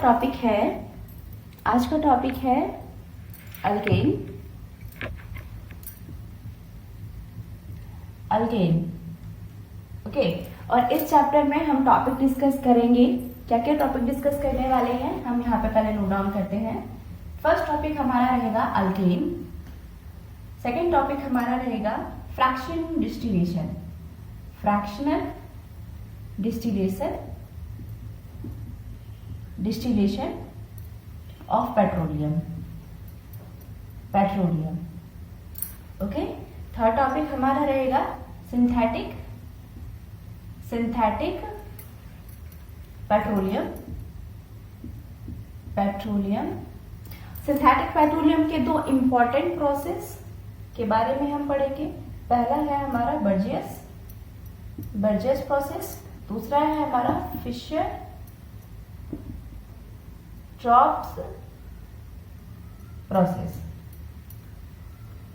Topic है alkane. Okay, और इस चैप्टर में हम टॉपिक डिस्कस करेंगे। क्या क्या टॉपिक डिस्कस करने वाले हैं हम यहाँ पे पहले नोट डाउन करते हैं। फर्स्ट टॉपिक हमारा रहेगा अल्केन। सेकेंड टॉपिक हमारा रहेगा fractional distillation of petroleum. Okay, third topic हमारा रहेगा सिंथेटिक पेट्रोलियम। सिंथेटिक पेट्रोलियम के दो इंपॉर्टेंट प्रोसेस के बारे में हम पढ़ेंगे। पहला है हमारा बर्जेस प्रोसेस, दूसरा है हमारा Fischer Tropsch process.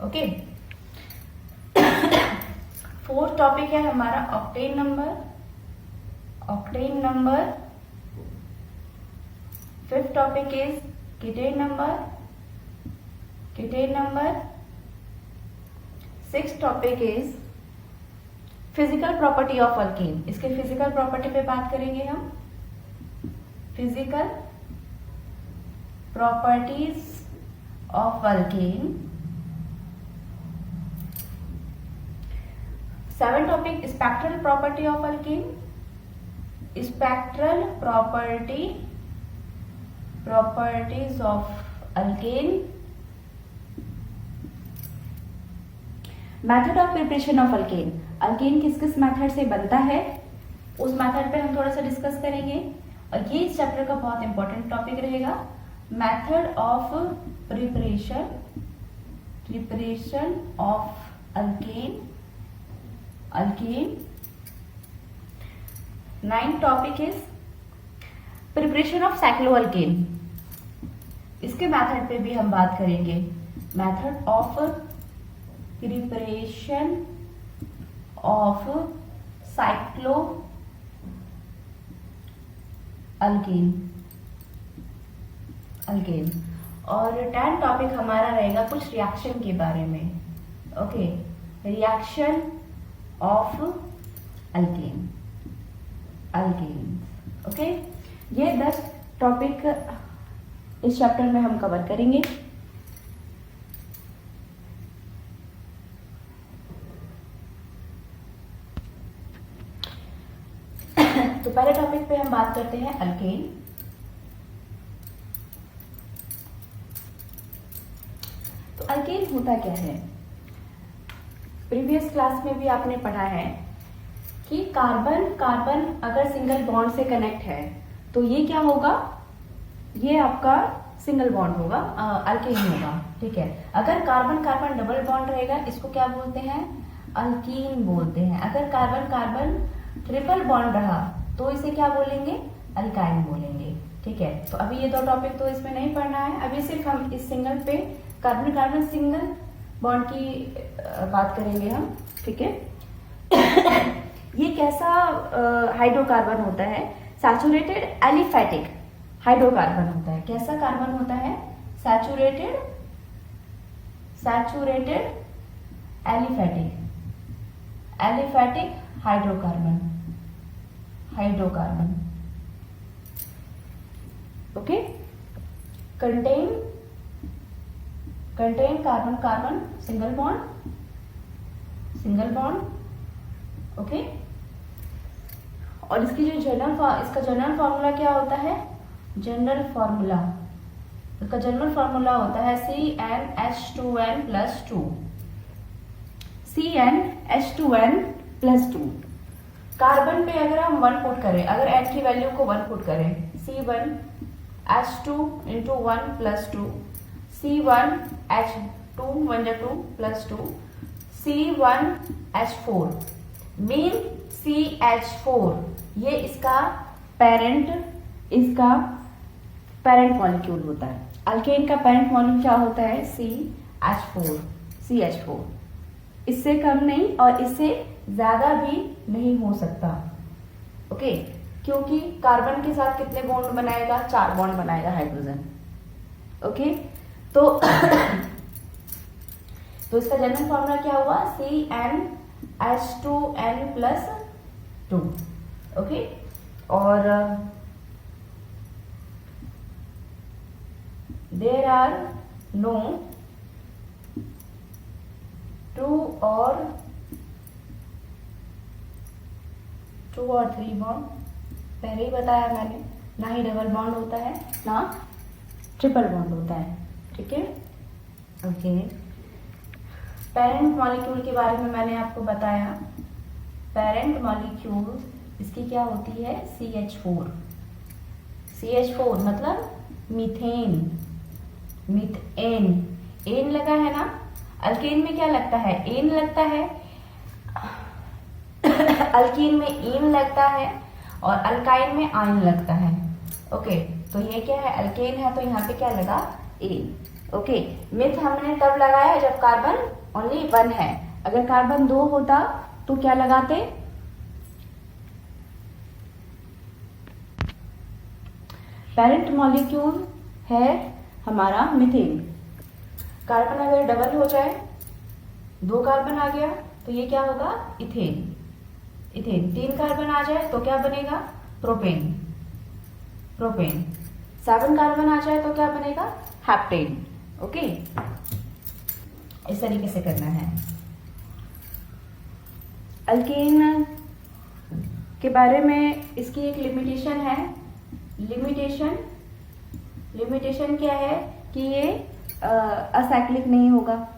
Okay, fourth topic है हमारा octane number. Fifth topic is cetane number. Sixth topic is physical property of alkane. इसके फिजिकल प्रॉपर्टी पे बात करेंगे हम, physical properties of alkane. Seven topic spectral property of alkane. Properties of alkane. Method of preparation of alkane. Alkane किस किस method से बनता है उस मेथड पे हम थोड़ा सा डिस्कस करेंगे, और ये इस चैप्टर का बहुत इंपॉर्टेंट टॉपिक रहेगा। Method of preparation of alkane. Ninth topic is preparation of cycloalkane. इसके मेथड पे भी हम बात करेंगे। Method of preparation of cycloalkane. और 10 टॉपिक हमारा रहेगा कुछ रिएक्शन के बारे में। Okay, reaction of alkane. Okay, ये 10 टॉपिक इस चैप्टर में हम कवर करेंगे। तो पहले टॉपिक पे हम बात करते हैं अल्केन। तो अल्केन होता क्या है? प्रीवियस क्लास में भी आपने पढ़ा है कि कार्बन अगर सिंगल बॉन्ड से कनेक्ट है तो ये क्या होगा, ये आपका सिंगल बॉन्ड होगा, अल्केन होगा। ठीक है, अगर कार्बन डबल बॉन्ड रहेगा इसको क्या बोलते हैं? अल्कीन बोलते हैं। अगर कार्बन ट्रिपल बॉन्ड रहा तो इसे क्या बोलेंगे? अल्काइन बोलेंगे। ठीक है, तो अभी ये दो टॉपिक तो इसमें नहीं पढ़ना है, अभी सिर्फ हम इस सिंगल पे कार्बन सिंगल बॉन्ड की बात करेंगे हम। ठीक है, ये कैसा हाइड्रोकार्बन होता है? सैचुरेटेड एलिफैटिक हाइड्रोकार्बन होता है। कैसा कार्बन होता है? Saturated aliphatic hydrocarbon. Okay, contain carbon single bond. Okay, और इसकी जो इसका जनरल फॉर्मूला क्या होता है? इसका जनरल फॉर्मूला होता है CnH2n+2। कार्बन पे अगर हम 1 पुट करें, अगर n की वैल्यू को 1 पुट करें, C1H2 into 1+2, C1H2 1 2 +2, C1H4 mean CH4, ये इसका पेरेंट मॉलिक्यूल होता है। अल्केन का पेरेंट मॉलिक्यूल क्या होता है? CH4। इससे कम नहीं और इससे ज्यादा भी नहीं हो सकता। ओके, क्योंकि कार्बन के साथ कितने बॉन्ड बनाएगा, 4 बॉन्ड बनाएगा हाइड्रोजन। ओके, तो तो इसका जनरल फॉर्मूला क्या हुआ, CnH2n+2। ओके, और देयर आर नो 2 और 3 बॉन्ड, पहले ही बताया मैंने, ना ही डबल बॉन्ड होता है ना ट्रिपल बॉन्ड होता है। ठीक है, ओके। पेरेंट मॉलिक्यूल के बारे में मैंने आपको बताया। पेरेंट मॉलिक्यूल इसकी क्या होती है, CH4। CH4 मतलब मीथेन, मीथेन, एन लगा है ना। अल्केन में क्या लगता है, एन लगता है। अल्कीन में ईन लगता है और अल्काइन में आइन लगता है। ओके, तो ये क्या है, अल्केन है, तो यहाँ पे क्या लगा, एन। ओके, मिथ हमने तब लगाया जब कार्बन ओनली 1 है। अगर कार्बन 2 होता तो क्या लगाते, पेरेंट मॉलिक्यूल है हमारा मीथेन। कार्बन अगर डबल हो जाए, 2 कार्बन आ गया तो ये क्या होगा, इथेन। इथेन 3 कार्बन आ जाए तो क्या बनेगा, प्रोपेन। प्रोपेन 7 कार्बन आ जाए तो क्या बनेगा, हेप्टेन। ओके, इस तरीके से करना है। अल्केन के बारे में इसकी एक लिमिटेशन है। लिमिटेशन क्या है कि ये असाइक्लिक नहीं होगा।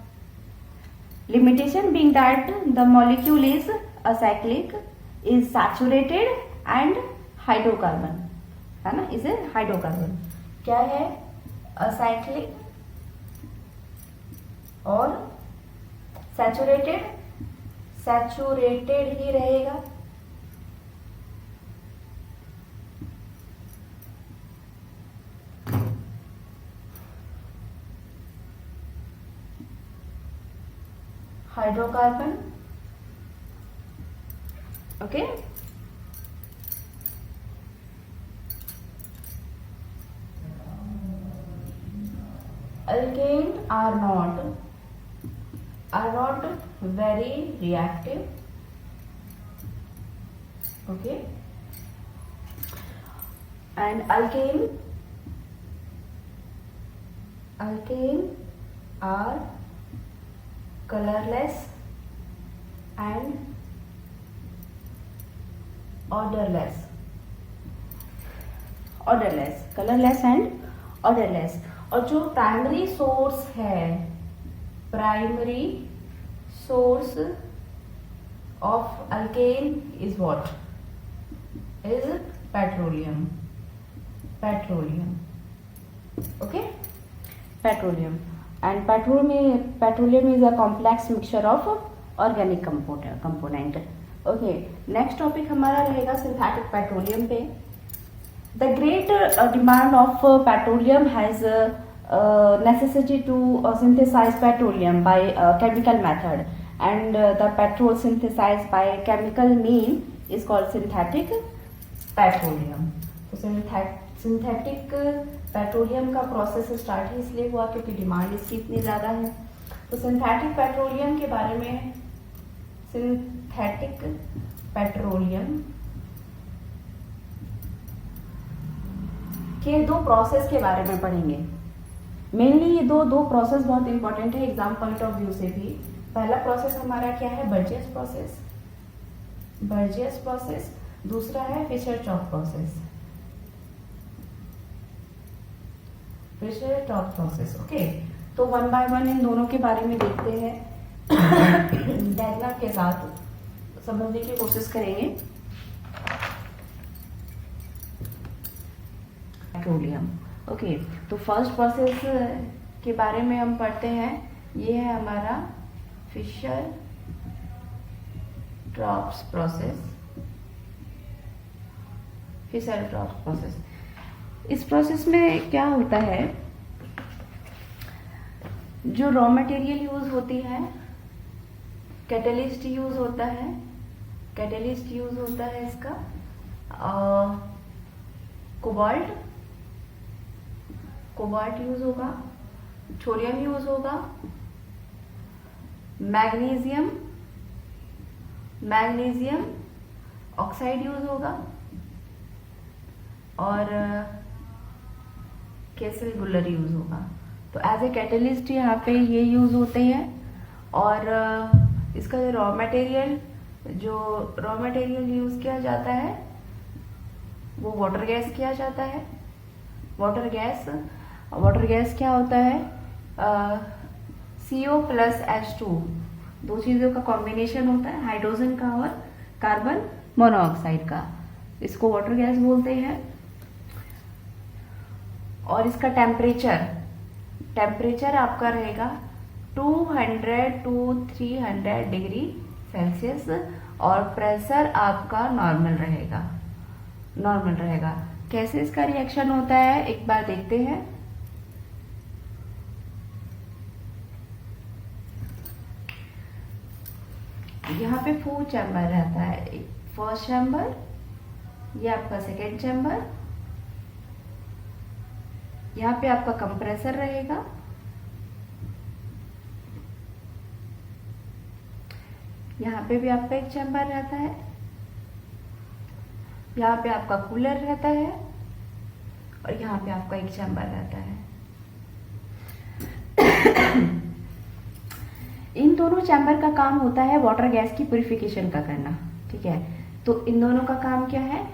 Limitation being that the molecule is acyclic, is saturated and hydrocarbon, है ना, इज ए हाइड्रोकार्बन। क्या है, असाइक्लिक और सैचुरेटेड, सैचुरेटेड ही रहेगा। Hydrocarbon, okay. Alkane are not very reactive, okay, and alkane are colorless and odorless, colorless and odorless। और जो primary source है, primary source of alkane is what, is petroleum. Okay, petroleum and petroleum is a complex mixture of organic component. Okay, next topic हमारा रहेगा synthetic petroleum पे। The great demand of petroleum has necessity to synthesize petroleum by chemical method, and the petrol synthesized by chemical mean is called synthetic petroleum। तो synthetic petroleum का process start ही इसलिए हुआ क्योंकि demand इसकी इतनी ज़्यादा है। तो सिंथेटिक पेट्रोलियम के बारे में, सिंथेटिक पेट्रोलियम के 2 प्रोसेस के बारे में पढ़ेंगे। मेनली ये दो प्रोसेस बहुत इंपॉर्टेंट है एग्जाम पॉइंट ऑफ व्यू से भी। पहला प्रोसेस हमारा क्या है, बर्जियस प्रोसेस। दूसरा है फिशर-ट्रॉप प्रोसेस। ओके, तो 1 बाय 1 इन दोनों के बारे में देखते हैं। डायग्राम के साथ समझने की कोशिश करेंगे। पेट्रोलियम, ओके, तो फर्स्ट प्रोसेस के बारे में हम पढ़ते हैं। ये है हमारा फिशर-ट्रॉप प्रोसेस। इस प्रोसेस में क्या होता है, जो रॉ मटेरियल यूज होती है, कैटलिस्ट यूज होता है इसका, कोबाल्ट यूज होगा, थोरियम यूज होगा, मैग्नीशियम ऑक्साइड यूज होगा और कैसल गुलर यूज होगा। तो एज ए कैटलिस्ट यहाँ पे ये यूज होते हैं। और इसका जो रॉ मटेरियल यूज किया जाता है वो वाटर गैस किया जाता है। वाटर गैस क्या होता है? CO प्लस H2, दो चीजों का कॉम्बिनेशन होता है, हाइड्रोजन का और कार्बन मोनोऑक्साइड का, इसको वाटर गैस बोलते हैं। और इसका टेम्परेचर आपका रहेगा 200 to 300 डिग्री सेल्सियस और प्रेशर आपका नॉर्मल रहेगा। कैसे इसका रिएक्शन होता है एक बार देखते हैं। यहाँ पे 4 चैम्बर रहता है। फर्स्ट चैम्बर, ये आपका सेकेंड चैम्बर, यहाँ पे आपका कंप्रेसर रहेगा, यहाँ पे भी आपका एक चैम्बर रहता है, यहाँ पे आपका कूलर रहता है और यहाँ पे आपका एक चैम्बर रहता है। इन दोनों चैम्बर का काम होता है वाटर गैस की प्यूरिफिकेशन का करना, ठीक है। तो इन दोनों का काम क्या है?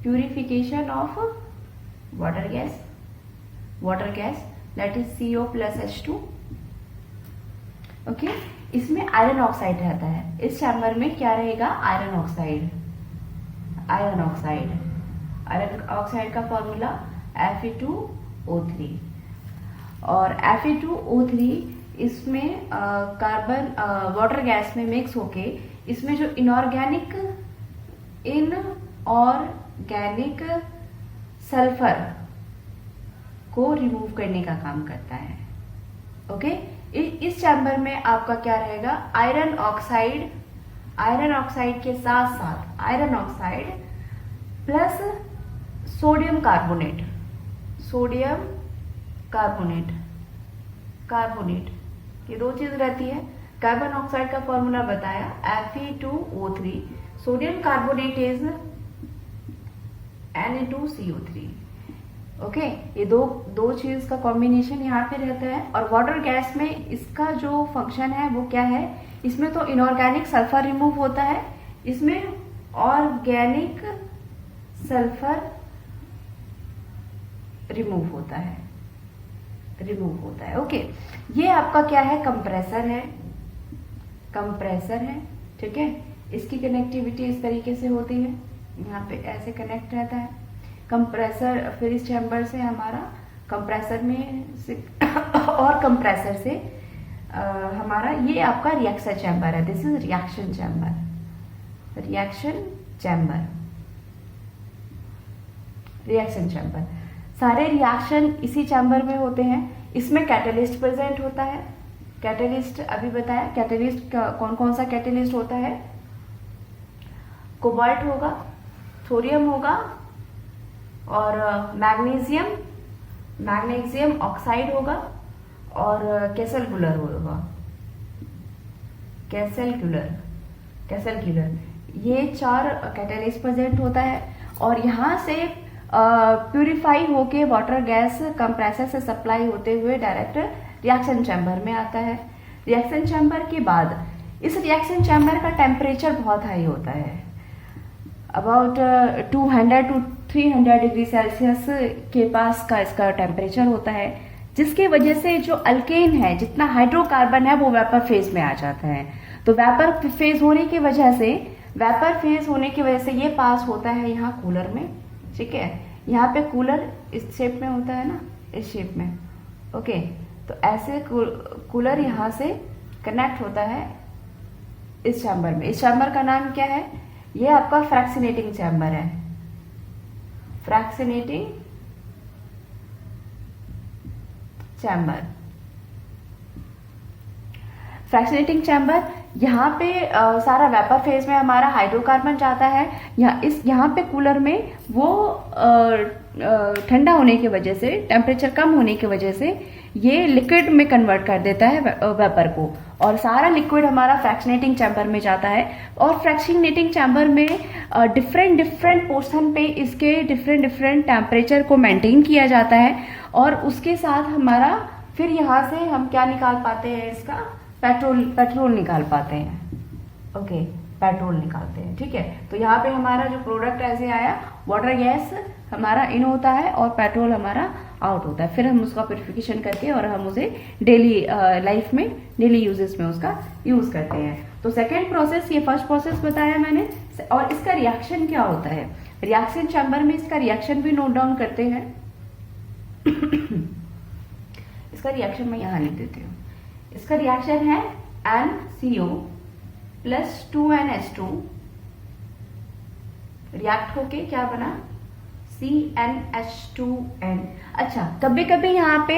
Purification of water gas that is CO plus H2। Okay, इसमें आयरन ऑक्साइड रहता है। इस चैम्बर में क्या रहेगा? आयरन ऑक्साइड का फॉर्मूला Fe2O3 और Fe2O3 इसमें कार्बन वाटर गैस में मिक्स होके इसमें जो इनऑर्गेनिक सल्फर को रिमूव करने का काम करता है। ओके, इस चैम्बर में आपका क्या रहेगा? आयरन ऑक्साइड के साथ साथ iron oxide plus sodium carbonate, ये दो चीज रहती है। कार्बन ऑक्साइड का फॉर्मूला बताया Fe2O3, sodium carbonate is Na2CO3। Okay, ये दो चीज का कॉम्बिनेशन यहाँ पे रहता है। और वाटर गैस में इसका जो फंक्शन है वो क्या है? इसमें तो इनऑर्गेनिक सल्फर रिमूव होता है, इसमें ऑर्गेनिक सल्फर रिमूव होता है। ओके, ये आपका क्या है? कंप्रेसर है, ठीक है। इसकी कनेक्टिविटी इस तरीके से होती है, यहाँ पे ऐसे कनेक्ट रहता है कंप्रेसर। फिर इस चैम्बर से हमारा कंप्रेसर में से और कंप्रेसर से हमारा ये आपका रिएक्शन चैम्बर है। This is reaction chamber. सारे रिएक्शन इसी चैम्बर में होते हैं। इसमें कैटलिस्ट प्रेजेंट होता है। कैटलिस्ट अभी बताया, कैटलिस्ट कौन कौन सा कैटलिस्ट होता है? कोबाल्ट होगा, थोरियम होगा और मैग्नीशियम ऑक्साइड होगा और कैसल गुलर, ये 4 कैटलिस्ट प्रेजेंट होता है। और यहाँ से प्यूरिफाई होके वाटर गैस कंप्रेसर से सप्लाई होते हुए डायरेक्ट रिएक्शन चैम्बर में आता है। रिएक्शन चैम्बर के बाद इस रिएक्शन चैम्बर का टेम्परेचर बहुत हाई होता है, अबाउट 200 to 300 डिग्री सेल्सियस के पास का इसका टेम्परेचर होता है, जिसके वजह से जो अल्केन है, जितना हाइड्रोकार्बन है, वो वेपर फेज में आ जाता है। तो वेपर फेज होने की वजह से ये पास होता है यहाँ कूलर में, ठीक है। यहाँ पे कूलर इस शेप में होता है ना, इस शेप में। ओके, तो ऐसे कूलर यहाँ से कनेक्ट होता है इस चैम्बर में। इस चैम्बर का नाम क्या है? ये आपका फ्रैक्शनेटिंग चैम्बर है। फ्रैक्शनेटिंग चैम्बर यहाँ पे सारा वेपर फेज में हमारा हाइड्रोकार्बन जाता है। यहाँ पे कूलर में वो ठंडा होने की वजह से, टेम्परेचर कम होने की वजह से ये लिक्विड में कन्वर्ट कर देता है वेपर को, और सारा लिक्विड हमारा फ्रैक्शनेटिंग चैम्बर में जाता है। और फ्रैक्शनेटिंग चैम्बर में डिफरेंट पोर्शन पे इसके डिफरेंट टेम्परेचर को मेंटेन किया जाता है, और उसके साथ हमारा फिर यहाँ से हम क्या निकाल पाते हैं, इसका पेट्रोल निकाल पाते हैं। ओके, पेट्रोल निकालते हैं, ठीक है। तो यहाँ पे हमारा जो प्रोडक्ट ऐसे आया, वाटर गैस हमारा इन होता है और पेट्रोल हमारा आउट होता है। फिर हम उसका प्यूरिफिकेशन करके और हम उसे डेली लाइफ में, डेली यूजेस में उसका यूज करते हैं। तो सेकेंड प्रोसेस, ये फर्स्ट प्रोसेस बताया मैंने, और इसका रिएक्शन क्या होता है, रिएक्शन चैम्बर में इसका रिएक्शन भी नोट डाउन करते हैं। इसका रिएक्शन मैं यहाँ लिख देती हूँ। इसका रिएक्शन है NCO प्लस 2NH2 रिएक्ट होके क्या बना, CnH2n। अच्छा, कभी कभी यहाँ पे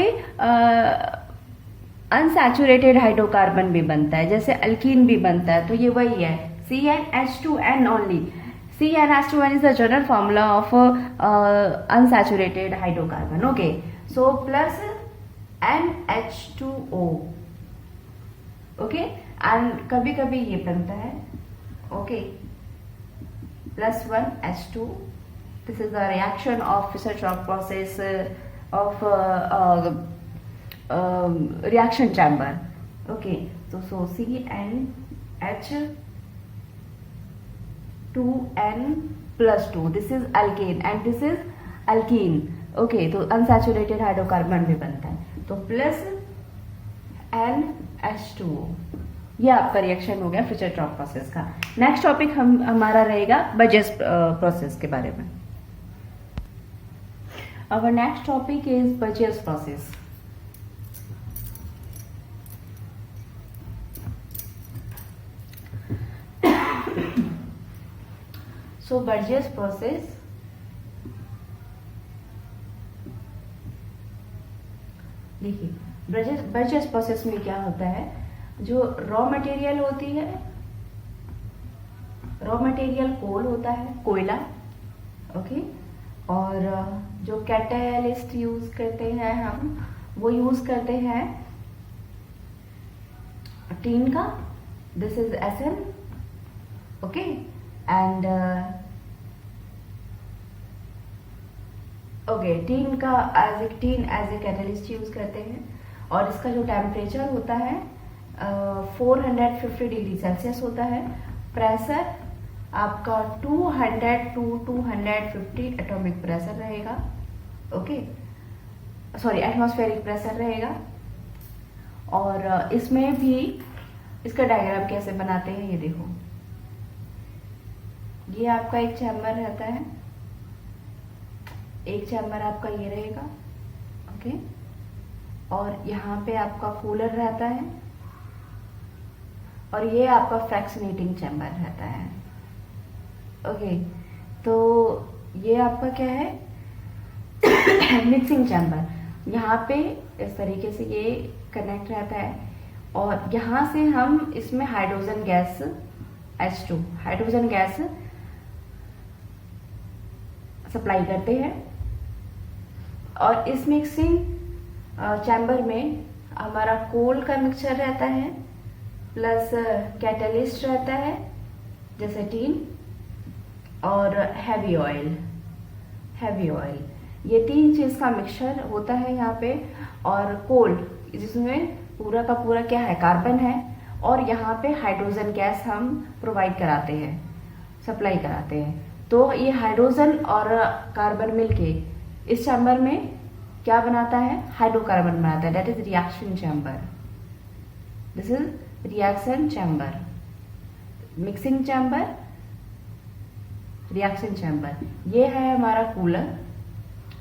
अनसैचुरेटेड हाइड्रोकार्बन भी बनता है, जैसे अल्कीन भी बनता है, तो ये वही है CnH2n only. CnH2n is the general formula of unsaturated hydrocarbon. Okay, so plus NH2O. Okay, and कभी कभी ये बनता है, okay, plus 1H2. This is the reaction of Fischer-Tropsch process of reaction chamber. Okay, so CnH2n plus 2. This is alkane and this is alkene. Okay, तो unsaturated hydrocarbon भी बनता है, तो प्लस NH2O। ये आपका रिएक्शन हो गया फिशर-ट्रॉप प्रोसेस का। नेक्स्ट टॉपिक हमारा रहेगा बर्जेस प्रोसेस के बारे में। Our next topic is Burgess process. So Burgess process देखिए, बर्जेस प्रोसेस में क्या होता है, जो रॉ मटेरियल होती है, रॉ मटेरियल कोल होता है, कोयला, ओके, और जो कैटलिस्ट यूज करते हैं हम, वो यूज करते हैं टीन का, this is SN, okay, and okay, tin as a catalyst use करते हैं, और इसका जो टेम्परेचर होता है 450 डिग्री सेल्सियस होता है। प्रेशर आपका 200 to 250 एटॉमिक प्रेशर रहेगा, ओके, सॉरी एटमॉस्फेरिक प्रेशर रहेगा। और इसमें भी इसका डायग्राम कैसे बनाते हैं ये देखो, ये आपका एक चैम्बर रहता है, एक चैम्बर आपका ये रहेगा, ओके, और यहाँ पे आपका कूलर रहता है, और ये आपका फ्रैक्शनेटिंग चैम्बर रहता है, ओके। तो ये आपका क्या है, मिक्सिंग चैम्बर। यहाँ पे इस तरीके से ये कनेक्ट रहता है, और यहाँ से हम इसमें hydrogen gas H2 hydrogen gas supply करते हैं। और इस मिक्सिंग चैम्बर में हमारा कोल का मिक्सचर रहता है, प्लस कैटलिस्ट रहता है जैसे टीन, और हैवी ऑयल, ये तीन चीज का मिक्सचर होता है यहाँ पे। और कोल जिसमें पूरा का पूरा क्या है, कार्बन है, और यहाँ पे हाइड्रोजन गैस हम प्रोवाइड कराते हैं, सप्लाई कराते हैं। तो ये हाइड्रोजन और कार्बन मिलके इस चैम्बर में क्या बनाता है, हाइड्रोकार्बन बनाता है, that is reaction chamber. This is reaction chamber, mixing chamber, reaction chamber. ये है हमारा कूलर,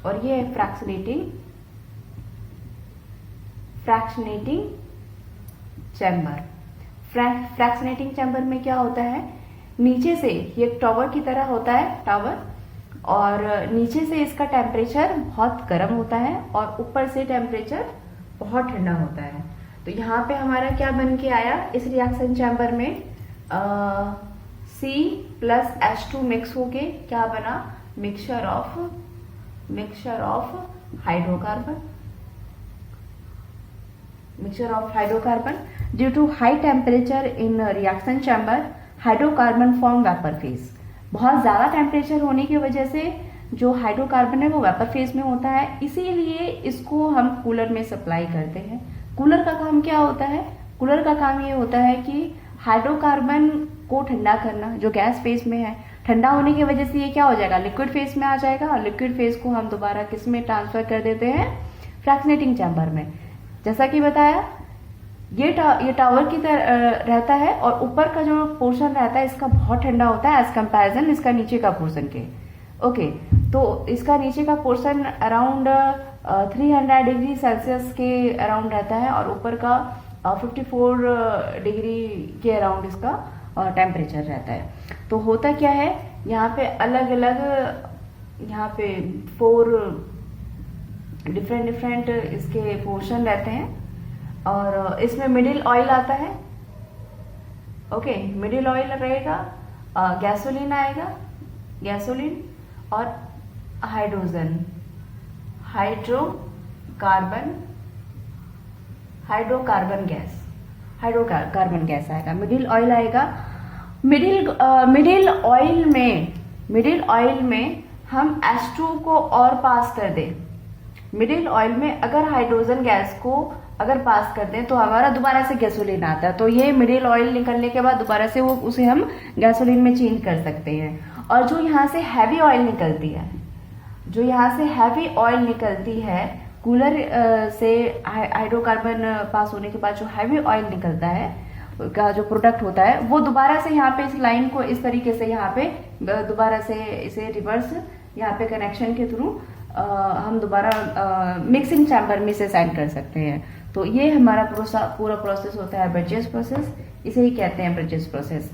और ये है फ्रैक्शनेटिंग चैम्बर। फ्रैक्शनेटिंग चैम्बर में क्या होता है, नीचे से ये टावर की तरह होता है, टावर, और नीचे से इसका टेम्परेचर बहुत गर्म होता है और ऊपर से टेम्परेचर बहुत ठंडा होता है। तो यहाँ पे हमारा क्या बन के आया इस रिएक्शन चैम्बर में, C+H2 मिक्स होके क्या बना, mixture of hydrocarbon, due to high temperature in reaction chamber hydrocarbon form vapour phase. बहुत ज्यादा टेम्परेचर होने की वजह से जो हाइड्रोकार्बन है वो वेपर फेज में होता है, इसीलिए इसको हम कूलर में सप्लाई करते हैं। कूलर का काम क्या होता है, कूलर का काम ये होता है कि हाइड्रोकार्बन को ठंडा करना, जो गैस फेज में है, ठंडा होने की वजह से ये क्या हो जाएगा, लिक्विड फेज में आ जाएगा, और लिक्विड फेज को हम दोबारा किस में ट्रांसफर कर देते हैं, फ्रैक्शनेटिंग चैम्बर में। जैसा कि बताया ये टावर की तरह रहता है, और ऊपर का जो पोर्शन रहता है इसका बहुत ठंडा होता है एज कंपैरिजन इसका नीचे का पोर्शन के। ओके, तो इसका नीचे का पोर्शन अराउंड 300 डिग्री सेल्सियस के अराउंड रहता है, और ऊपर का 54 डिग्री के अराउंड इसका टेम्परेचर रहता है। तो होता क्या है, यहाँ पे अलग अलग, यहाँ पे 4 डिफरेंट इसके पोर्शन रहते हैं, और इसमें मिडिल ऑयल आता है। ओके, मिडिल ऑयल रहेगा, गैसोलीन आएगा, गैसोलीन और हाइड्रोकार्बन गैस आएगा, मिडिल ऑयल आएगा। मिडिल ऑयल में हम H2 को और पास कर दें, मिडिल ऑयल में अगर हाइड्रोजन गैस को अगर पास कर दें तो हमारा दोबारा से गैसोलीन आता है। तो ये मिडिल ऑयल निकलने के बाद दोबारा से वो उसे हम गैसोलीन में चेंज कर सकते हैं। और जो यहाँ से हैवी ऑयल निकलती है, कूलर से हाइड्रोकार्बन पास होने के बाद जो हैवी ऑयल निकलता है का जो प्रोडक्ट होता है, वो दोबारा से यहाँ पे इस लाइन को इस तरीके से यहाँ पे दोबारा से इसे रिवर्स यहाँ पे कनेक्शन के थ्रू हम दोबारा मिक्सिंग चैम्बर में से सेंड कर सकते हैं। तो ये हमारा पूरा प्रोसेस होता है ब्रिजेस प्रोसेस, इसे ही कहते हैं ब्रिजेस प्रोसेस।